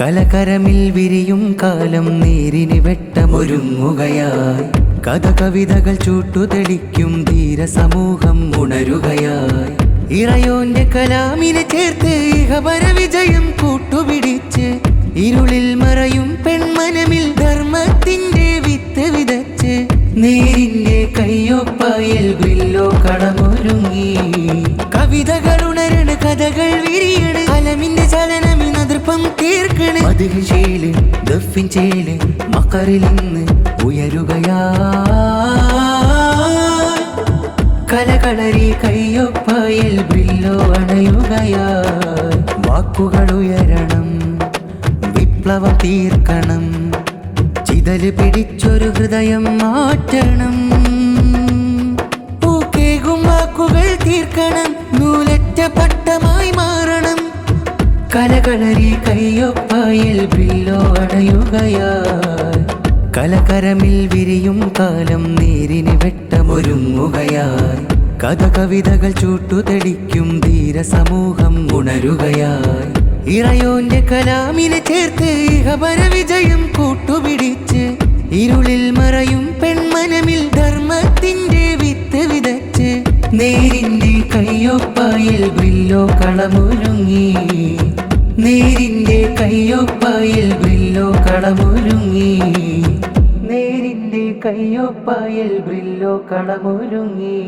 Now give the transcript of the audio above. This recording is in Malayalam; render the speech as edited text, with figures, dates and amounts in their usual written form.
കലകരമിൽ വിരിയും കാലം നേരിന് വെട്ടമൊരുങ്ങുകയായി. കഥ കവിതകൾ ചൂട്ടുതെളിക്കും ധീര സമൂഹം ഉണരുകയായി. ഇറയോന്റെ കലാമിനെ ചേർത്ത് ഇഹപര വിജയം കൂട്ടുപിടിച്ച് ഇരുളിൽ മറയും പെൺമനമിൽ ധർമ്മത്തിന്റെ വിത്ത് വിതച്ച് നേരിന്റെ കയ്യൊപ്പായിൽ ഗ്രില്ലോ കടമൊരുങ്ങി. കവിതകൾ ഉണരണ കഥകൾ വിരിയണ് അലമിന്റെ ചലനമി നൃപ്പം തീർക്കണ്. മധുശീല് ദഫിൻ ചേല് മക്കറിലിന്ന് ഉയരുകയാ. കലകളരി കയ്യൊപ്പായിൽ ഗ്രില്ലോ അണയുകയാ. വാക്കുകൾ ഉയരണം, വിപ്ലവം തീർക്കണം, ചിതല് പിടിച്ചൊരു ഹൃദയം മാറ്റണം. പൂക്കേകും വാക്കുകൾ തീർക്കണം, നൂലറ്റ പട്ടമായി മാറണം. കലകളരി കയ്യൊപ്പായിൽ ബ്രില്ലോ അണയുകയായി. കലകരമിൽ വിരിയും കാലം നേരിന് വെട്ടമൊരുങ്ങുകയായി. കഥ കവിതകൾ ചൂട്ടുതെളിക്കും ധീര സമൂഹം ഉണരുകയായി. ഇറയോന്റെ കലാമിനെ ചേർത്ത് ഇഹപര വിജയം കൂട്ടുപിടിച്ച് ഇരുളിൽ മറയും പെൺമനമിൽ ധർമ്മത്തിന്റെ വിത്ത് വിതച്ച് നേരിന്റെ കയ്യൊപ്പായിൽ ബ്രില്ലോ കളമൊരുങ്ങി. നേരിന്റെ കയ്യൊപ്പായിൽ ബ്രില്ലോ കളമൊരുങ്ങി. നേരിന്റെ കയ്യൊപ്പായിൽ ബ്രില്ലോ കളമൊരുങ്ങി.